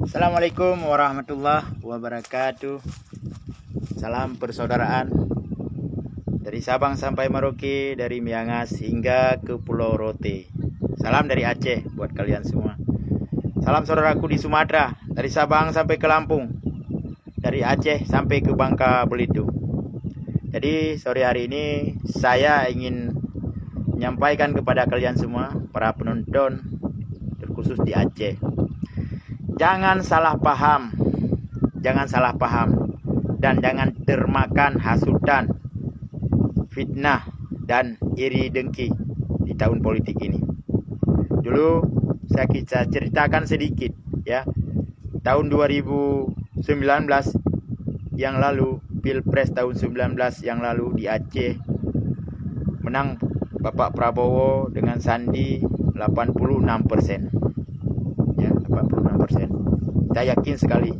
Assalamualaikum warahmatullahi wabarakatuh. Salam persaudaraan dari Sabang sampai Merauke, dari Miangas hingga ke Pulau Rote. Salam dari Aceh buat kalian semua. Salam saudaraku di Sumatera, dari Sabang sampai ke Lampung, dari Aceh sampai ke Bangka Belitung. Jadi sore hari ini saya ingin menyampaikan kepada kalian semua, para penonton terkhusus di Aceh, jangan salah paham, dan jangan termakan hasutan, fitnah, dan iri dengki di tahun politik ini. Dulu saya ceritakan sedikit ya, tahun 2019 yang lalu, Pilpres tahun 19 yang lalu di Aceh, menang Bapak Prabowo dengan Sandi 86%. Ya, 86%. Saya yakin sekali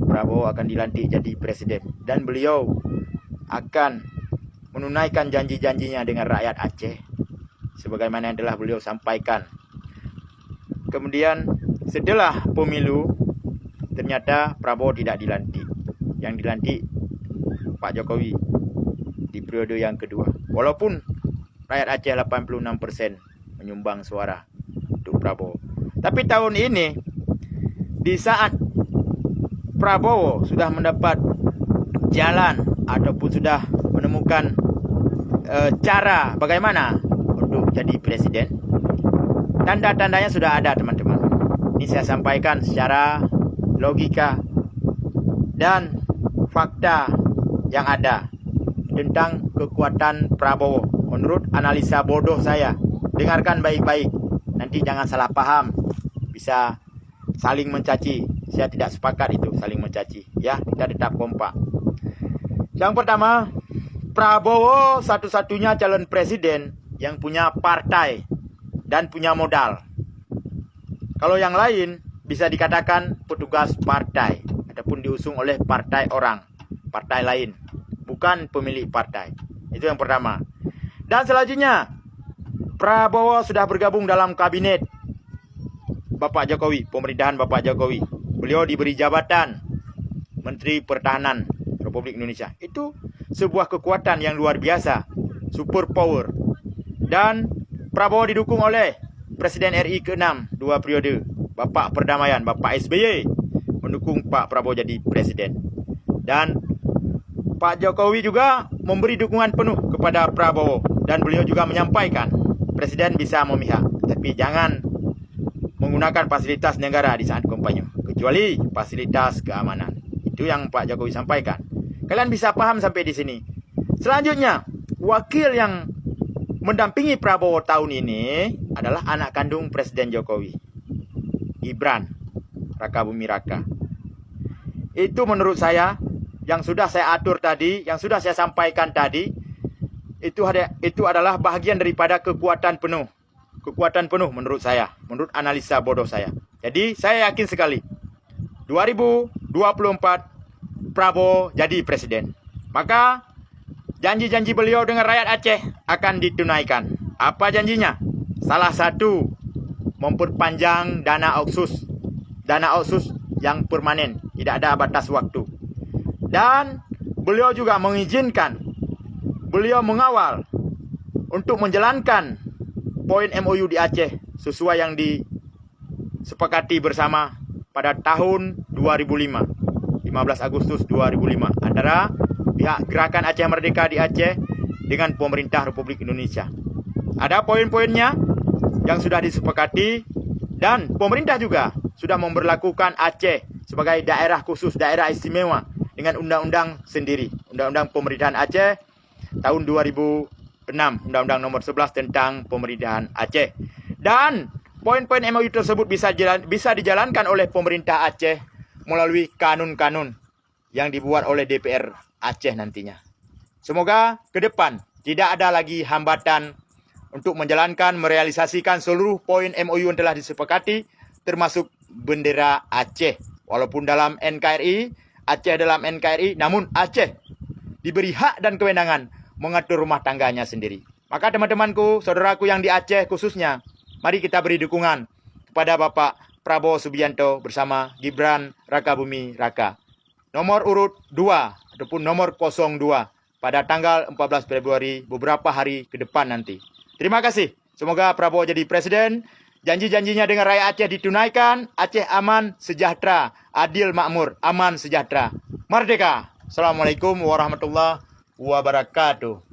Prabowo akan dilantik jadi presiden, dan beliau akan menunaikan janji-janjinya dengan rakyat Aceh sebagaimana yang telah beliau sampaikan. Kemudian setelah pemilu ternyata Prabowo tidak dilantik. Yang dilantik Pak Jokowi di periode yang kedua. Walaupun rakyat Aceh 86% menyumbang suara untuk Prabowo. Tapi tahun ini, di saat Prabowo sudah mendapat jalan ataupun sudah menemukan cara bagaimana untuk jadi presiden, tanda-tandanya sudah ada, teman-teman. Ini saya sampaikan secara logika dan fakta yang ada tentang kekuatan Prabowo. Menurut analisa bodoh saya, dengarkan baik-baik. Nanti jangan salah paham, bisa saling mencaci. Saya tidak sepakat itu, saling mencaci. Ya, kita tetap kompak. Yang pertama, Prabowo satu-satunya calon presiden yang punya partai dan punya modal. Kalau yang lain bisa dikatakan petugas partai ataupun diusung oleh partai orang, partai lain, bukan pemilik partai. Itu yang pertama. Dan selanjutnya, Prabowo sudah bergabung dalam kabinet Bapak Jokowi, pemerintahan Bapak Jokowi. Beliau diberi jabatan Menteri Pertahanan Republik Indonesia. Itu sebuah kekuatan yang luar biasa, super power. Dan Prabowo didukung oleh Presiden RI ke-6 2 periode, Bapak Perdamaian, Bapak SBY, mendukung Pak Prabowo jadi presiden. Dan Pak Jokowi juga memberi dukungan penuh kepada Prabowo, dan beliau juga menyampaikan presiden bisa memihak, tapi jangan menggunakan fasilitas negara di saat kampanye, kecuali fasilitas keamanan. Itu yang Pak Jokowi sampaikan. Kalian bisa paham sampai di sini. Selanjutnya, wakil yang mendampingi Prabowo tahun ini adalah anak kandung Presiden Jokowi, Gibran Rakabumi Raka. Itu menurut saya, yang sudah saya atur tadi, yang sudah saya sampaikan tadi, itu adalah bahagian daripada kekuatan penuh. Kekuatan penuh menurut saya, menurut analisa bodoh saya. Jadi saya yakin sekali 2024 Prabowo jadi presiden. Maka janji-janji beliau dengan rakyat Aceh akan ditunaikan. Apa janjinya? Salah satu, memperpanjang dana otsus. Dana otsus yang permanen, tidak ada batas waktu. Dan beliau juga mengizinkan, beliau mengawal untuk menjalankan poin MOU di Aceh sesuai yang disepakati bersama pada tahun 2005, 15 Agustus 2005, antara pihak Gerakan Aceh Merdeka di Aceh dengan pemerintah Republik Indonesia. Ada poin-poinnya yang sudah disepakati, dan pemerintah juga sudah memberlakukan Aceh sebagai daerah khusus, daerah istimewa dengan undang-undang sendiri, Undang-Undang Pemerintahan Aceh tahun 2006, Undang-Undang nomor 11 tentang pemerintahan Aceh. Dan poin-poin MOU tersebut bisa dijalankan oleh pemerintah Aceh melalui kanun-kanun yang dibuat oleh DPR Aceh nantinya. Semoga ke depan tidak ada lagi hambatan untuk menjalankan, merealisasikan seluruh poin MOU yang telah disepakati, termasuk bendera Aceh. Walaupun dalam NKRI, Aceh dalam NKRI, namun Aceh diberi hak dan kewenangan mengatur rumah tangganya sendiri. Maka teman-temanku, saudaraku yang di Aceh khususnya, mari kita beri dukungan kepada Bapak Prabowo Subianto bersama Gibran Rakabumi Raka. Nomor urut 2 ataupun nomor 02 pada tanggal 14 Februari beberapa hari ke depan nanti. Terima kasih. Semoga Prabowo jadi presiden. Janji-janjinya dengan rakyat Aceh ditunaikan. Aceh aman, sejahtera, adil, makmur, aman, sejahtera. Merdeka. Assalamualaikum warahmatullahi wabarakatuh.